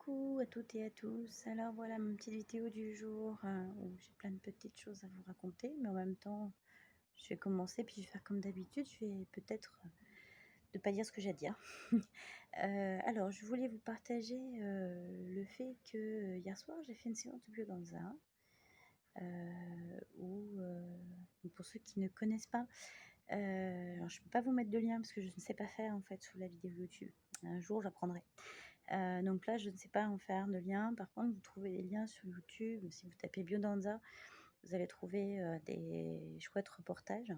Coucou à toutes et à tous. Alors voilà ma petite vidéo du jour où j'ai plein de petites choses à vous raconter, mais en même temps, je vais commencer puis je vais faire comme d'habitude. Je vais peut-être ne pas dire ce que j'ai à dire. Alors, je voulais vous partager le fait que hier soir j'ai fait une séance de biodanza où, donc pour ceux qui ne connaissent pas, alors je ne peux pas vous mettre de lien parce que je ne sais pas faire en fait sous la vidéo YouTube. Un jour j'apprendrai. Donc là, je ne sais pas en faire de lien. Par contre, vous trouvez des liens sur YouTube. Si vous tapez Biodanza, vous allez trouver des chouettes reportages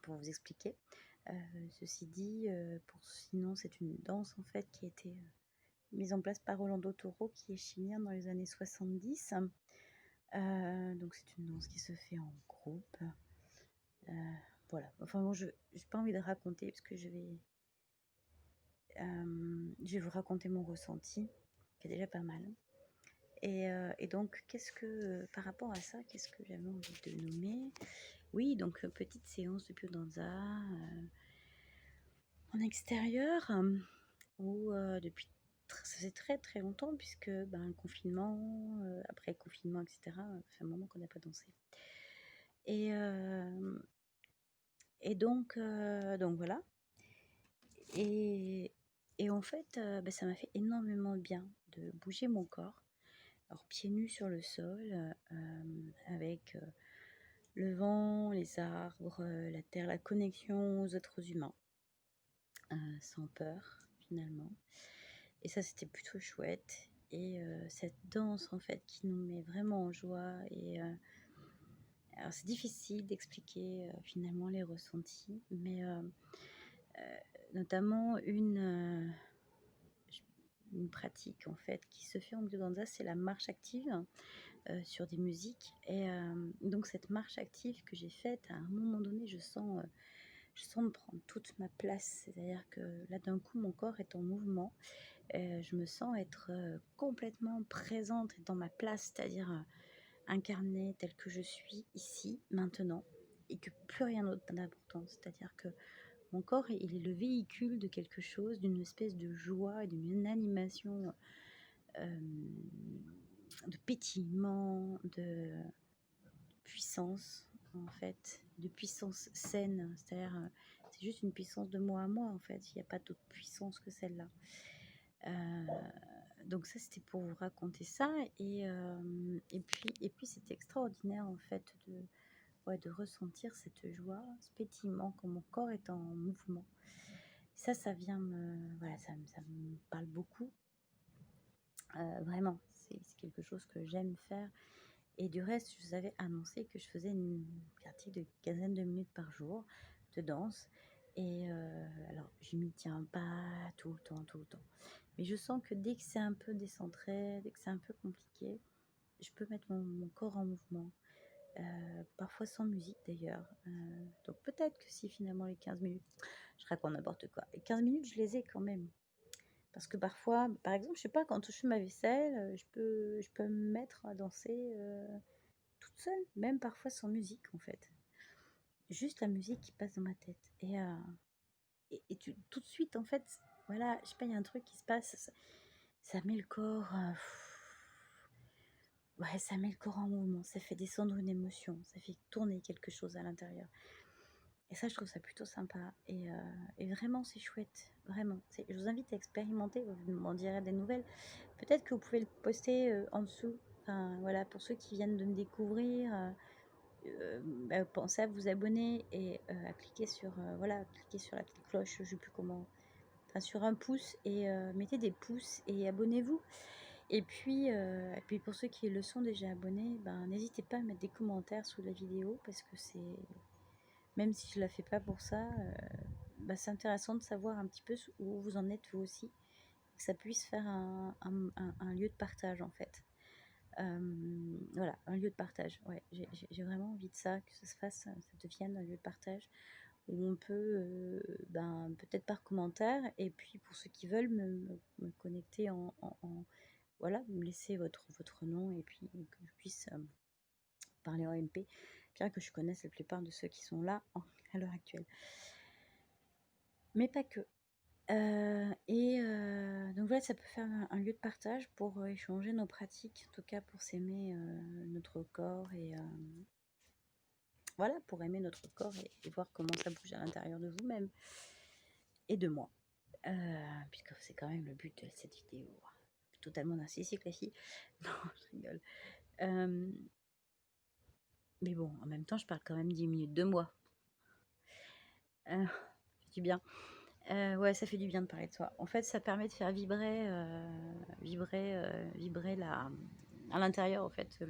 pour vous expliquer. Ceci dit, sinon, c'est une danse en fait qui a été mise en place par Rolando Toro, qui est chilien dans les années 70. Donc c'est une danse qui se fait en groupe. Voilà. Enfin bon, je n'ai pas envie de raconter parce que je vais vous raconter mon ressenti, qui est déjà pas mal. Et donc, par rapport à ça, qu'est-ce que j'avais envie de nommer? Oui, donc petite séance de biodanza en extérieur, où depuis ça fait très très longtemps, puisque le confinement, après le confinement, etc., ça fait un moment qu'on n'a pas dansé. Et, donc voilà. Et, en fait, ça m'a fait énormément de bien de bouger mon corps. Alors pieds nus sur le sol, avec le vent, les arbres, la terre, la connexion aux autres humains, sans peur finalement. Et ça, c'était plutôt chouette. Et cette danse en fait qui nous met vraiment en joie. Et alors c'est difficile d'expliquer finalement les ressentis, mais notamment une pratique en fait qui se fait en biodanza, c'est la marche active. Sur des musiques. Et donc cette marche active que j'ai faite, à un moment donné, je sens me prendre toute ma place. C'est-à-dire que là, d'un coup, mon corps est en mouvement. Je me sens être complètement présente dans ma place, c'est-à-dire incarnée telle que je suis ici, maintenant, et que plus rien d'autre n'a d'importance. C'est-à-dire que mon corps, il est le véhicule de quelque chose, d'une espèce de joie et d'une animation, de pétillement, de puissance, en fait, de puissance saine. C'est-à-dire, c'est juste une puissance de moi à moi, en fait. Il n'y a pas d'autre puissance que celle-là. Donc ça, c'était pour vous raconter ça. Et puis c'était extraordinaire, en fait, de ressentir cette joie, ce pétillement, quand mon corps est en mouvement. Ça vient voilà, ça me parle beaucoup. Vraiment, c'est quelque chose que j'aime faire. Et du reste, je vous avais annoncé que je faisais une pratique de quinzaine de minutes par jour de danse. Et alors, je m'y tiens pas tout le temps, tout le temps. Mais je sens que dès que c'est un peu décentré, dès que c'est un peu compliqué, je peux mettre mon corps en mouvement. Parfois sans musique d'ailleurs. Donc peut-être que si finalement les 15 minutes, je raconte n'importe quoi. Les 15 minutes, je les ai quand même. Parce que parfois, par exemple, je sais pas, quand je fais ma vaisselle, je peux me mettre à danser toute seule, même parfois sans musique en fait. Juste la musique qui passe dans ma tête. Et tout de suite, en fait, voilà, je sais pas, il y a un truc qui se passe, ça met le corps, ouais, ça met le corps en mouvement, ça fait descendre une émotion, ça fait tourner quelque chose à l'intérieur. Et ça, je trouve ça plutôt sympa. Et vraiment, c'est chouette. Vraiment. Je vous invite à expérimenter. Vous m'en direz des nouvelles. Peut-être que vous pouvez le poster en dessous. Enfin, voilà, pour ceux qui viennent de me découvrir, pensez à vous abonner et à cliquer sur, cliquer sur la petite cloche, je ne sais plus comment. Enfin, sur un pouce et mettez des pouces et abonnez-vous. Et puis pour ceux qui le sont déjà abonnés, n'hésitez pas à mettre des commentaires sous la vidéo parce que même si je la fais pas pour ça, c'est intéressant de savoir un petit peu où vous en êtes vous aussi, que ça puisse faire un lieu de partage en fait. Voilà, un lieu de partage. Ouais, j'ai vraiment envie de ça, que ça devienne un lieu de partage où on peut, peut-être par commentaire, et puis pour ceux qui veulent me connecter voilà, me laisser votre nom et puis que je puisse parler en MP, bien que je connaisse la plupart de ceux qui sont là à l'heure actuelle. Mais pas que. Donc voilà, ça peut faire un lieu de partage pour échanger nos pratiques, en tout cas pour s'aimer notre corps et voilà, pour aimer notre corps et voir comment ça bouge à l'intérieur de vous-même et de moi. Puisque c'est quand même le but de cette vidéo. Totalement narcissique, la fille. Non, je rigole. Mais bon, en même temps, je parle quand même 10 minutes de moi. Ça fait du bien. Ouais, ça fait du bien de parler de soi. En fait, ça permet de faire vibrer à l'intérieur, en fait.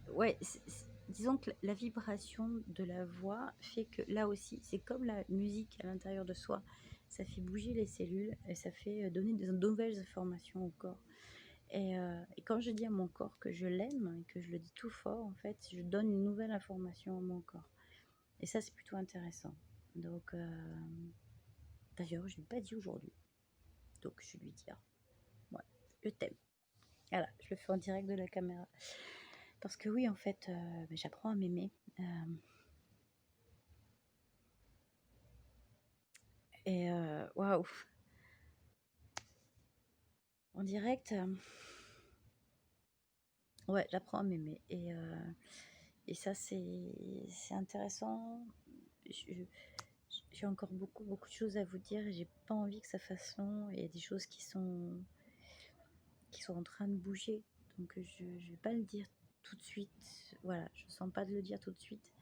Ouais, disons que la vibration de la voix fait que là aussi, c'est comme la musique à l'intérieur de soi. Ça fait bouger les cellules et ça fait donner des nouvelles informations au corps. Et quand je dis à mon corps que je l'aime et que je le dis tout fort, en fait, je donne une nouvelle information à mon corps. Et ça, c'est plutôt intéressant. Donc, d'ailleurs, je ne l'ai pas dit aujourd'hui. Donc, je vais lui dire, ouais, je t'aime. Voilà, je le fais en direct de la caméra. Parce que oui, en fait, j'apprends à m'aimer. Waouh, en direct, ouais, j'apprends à m'aimer. Et ça, c'est intéressant. J'ai encore beaucoup de choses à vous dire et j'ai pas envie que ça fasse long. Il y a des choses qui sont en train de bouger. Donc je vais pas le dire tout de suite. Voilà, je sens pas de le dire tout de suite.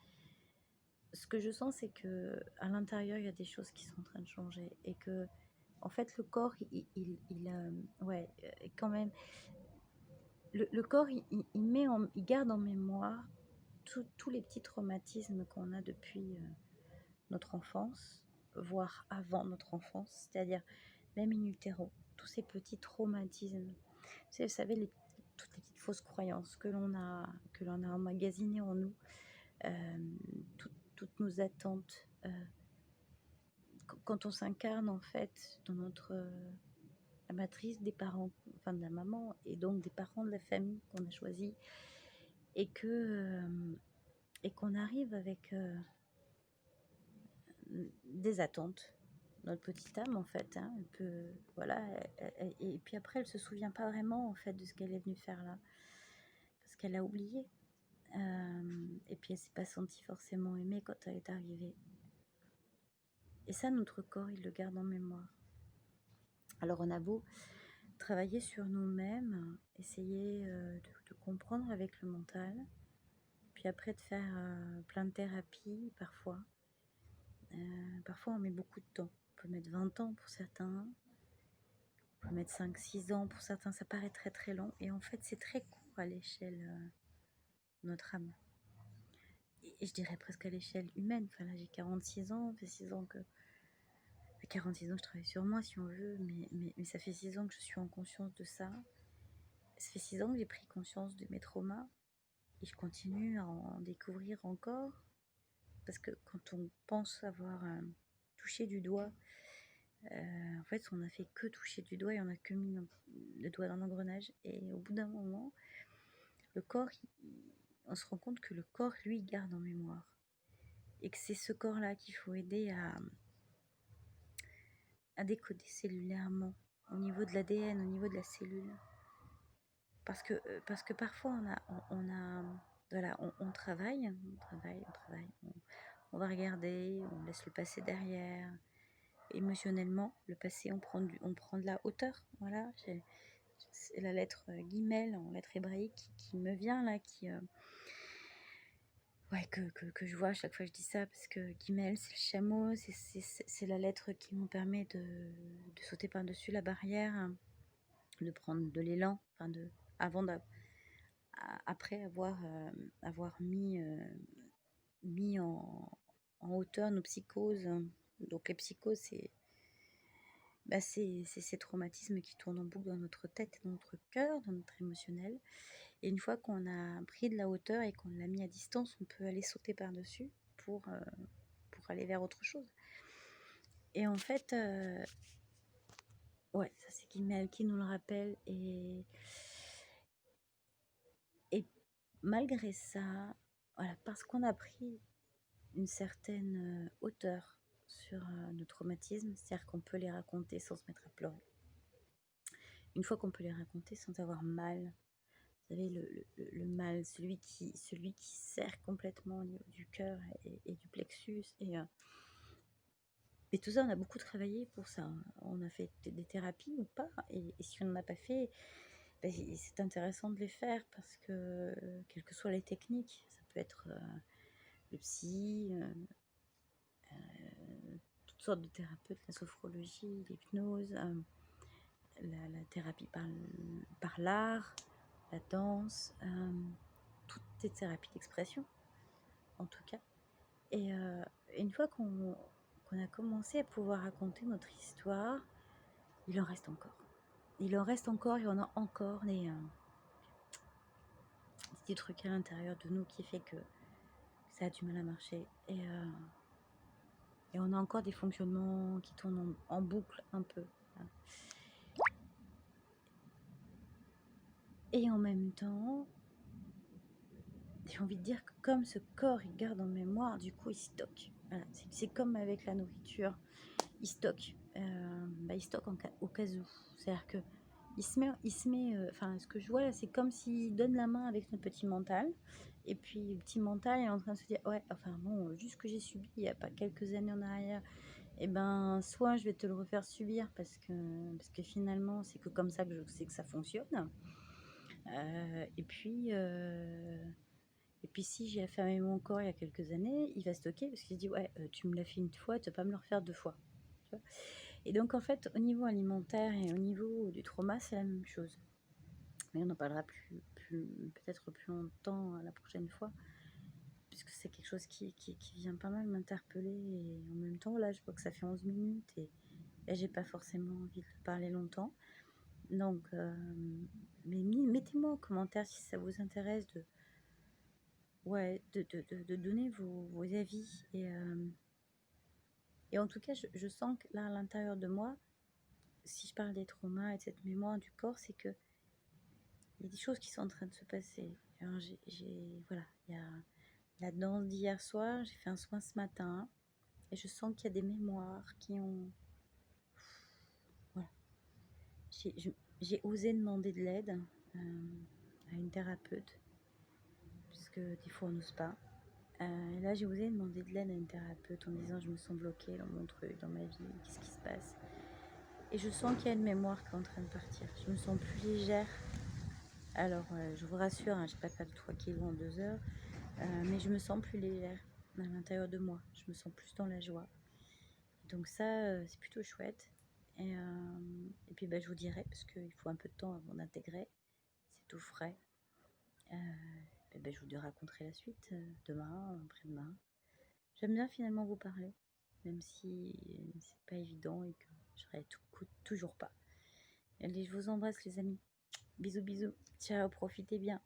Ce que je sens, c'est que à l'intérieur, il y a des choses qui sont en train de changer et que, en fait, le corps, ouais, quand même, le corps, il garde en mémoire tous les petits traumatismes qu'on a depuis notre enfance, voire avant notre enfance, c'est-à-dire même in utero, tous ces petits traumatismes. Vous savez, toutes les petites fausses croyances que l'on a emmagasinées en nous, toutes nos attentes. Quand on s'incarne en fait dans la matrice des parents, enfin de la maman, et donc des parents de la famille qu'on a choisi, et qu'on arrive avec des attentes. Notre petite âme, en fait, hein, voilà, et puis après, elle se souvient pas vraiment, en fait, de ce qu'elle est venue faire là, parce qu'elle a oublié. Et puis, elle s'est pas sentie forcément aimée quand elle est arrivée. Et ça, notre corps, il le garde en mémoire. Alors, on a beau travailler sur nous-mêmes, essayer de comprendre avec le mental, puis après de faire plein de thérapies, parfois. Parfois, on met beaucoup de temps. On peut mettre 20 ans pour certains, on peut mettre 5-6 ans pour certains, ça paraît très très long. Et en fait, c'est très court à l'échelle de notre âme. Et je dirais presque à l'échelle humaine. Enfin, là, j'ai 46 ans, ça fait 6 ans que... 46 ans, je travaille sur moi, si on veut, mais ça fait 6 ans que je suis en conscience de ça. Ça fait 6 ans que j'ai pris conscience de mes traumas. Et je continue à en découvrir encore. Parce que quand on pense avoir touché du doigt, en fait, on n'a fait que toucher du doigt et on n'a que mis le doigt dans l'engrenage. Et au bout d'un moment, le corps, on se rend compte que le corps, lui, garde en mémoire. Et que c'est ce corps-là qu'il faut aider à décoder cellulairement, au niveau de l'ADN, au niveau de la cellule. Parce que parfois, voilà, on travaille, on va regarder, on laisse le passé derrière. Émotionnellement, le passé, on prend de la hauteur. Voilà, c'est la lettre guimel en lettre hébraïque qui me vient là, ouais, que je vois à chaque fois que je dis ça, parce que guimel, c'est le chameau, c'est la lettre qui nous permet de sauter par-dessus la barrière, de prendre de l'élan, enfin après avoir mis en hauteur nos psychoses. Donc les psychoses, c'est ces traumatismes qui tournent en boucle dans notre tête, dans notre cœur, dans notre émotionnel. Et une fois qu'on a pris de la hauteur et qu'on l'a mis à distance, on peut aller sauter par-dessus pour aller vers autre chose. Et en fait, ouais, ça c'est Guimel qui nous le rappelle. Et malgré ça, voilà, parce qu'on a pris une certaine hauteur sur nos traumatismes, c'est-à-dire qu'on peut les raconter sans se mettre à pleurer. Une fois qu'on peut les raconter sans avoir mal, vous savez, le mal, celui qui serre complètement au niveau du cœur et du plexus. Et tout ça, on a beaucoup travaillé pour ça. On a fait des thérapies ou pas. Et si on n'en a pas fait, ben, c'est intéressant de les faire parce que, quelles que soient les techniques, ça peut être le psy, toutes sortes de thérapeutes, la sophrologie, l'hypnose, la thérapie par l'art, la danse, toutes ces thérapies d'expression, en tout cas. Et une fois qu'on a commencé à pouvoir raconter notre histoire, il en reste encore. Il en reste encore et on a encore des petits trucs à l'intérieur de nous qui fait que ça a du mal à marcher. Et on a encore des fonctionnements qui tournent en boucle un peu. Et en même temps, j'ai envie de dire que comme ce corps, il garde en mémoire, du coup, il stocke. Voilà. C'est comme avec la nourriture. Il stocke. Il stocke au cas où. C'est-à-dire que enfin, ce que je vois là, c'est comme s'il donne la main avec notre petit mental. Et puis, le petit mental est en train de se dire, ouais, enfin bon, juste ce que j'ai subi il y a pas quelques années en arrière, et ben, soit je vais te le refaire subir parce que finalement, c'est que comme ça que je sais que ça fonctionne. Et puis si j'ai affamé mon corps il y a quelques années, il va stocker parce qu'il se dit, ouais, tu me l'as fait une fois, tu vas pas me le refaire 2 fois. Tu vois? Et donc en fait, au niveau alimentaire et au niveau du trauma, c'est la même chose. Mais on en parlera peut-être plus longtemps la prochaine fois, puisque c'est quelque chose qui vient pas mal m'interpeller. Et en même temps, là, je vois que ça fait 11 minutes et j'ai pas forcément envie de parler longtemps. Donc, mais mettez-moi en commentaire si ça vous intéresse de donner vos avis. Et en tout cas, je sens que là, à l'intérieur de moi, si je parle des traumas et de cette mémoire du corps, c'est que il y a des choses qui sont en train de se passer. Alors, voilà, il y a la danse d'hier soir, j'ai fait un soin ce matin, et je sens qu'il y a des mémoires qui ont... Voilà. J'ai osé demander de l'aide à une thérapeute, puisque des fois on n'ose pas. Et là, j'ai osé demander de l'aide à une thérapeute en disant je me sens bloquée dans mon truc, dans ma vie, qu'est-ce qui se passe? Et je sens qu'il y a une mémoire qui est en train de partir. Je me sens plus légère. Alors, je vous rassure, hein, je n'ai pas perdu 3 kilos en 2 heures, mais je me sens plus légère à l'intérieur de moi. Je me sens plus dans la joie. Donc ça, c'est plutôt chouette. Et puis, je vous dirai, parce qu'il faut un peu de temps avant d'intégrer. C'est tout frais. Je vous raconterai la suite demain, après-demain. J'aime bien finalement vous parler, même si c'est pas évident et que je réécoute toujours pas. Allez, je vous embrasse les amis. Bisous bisous. Ciao, profitez bien.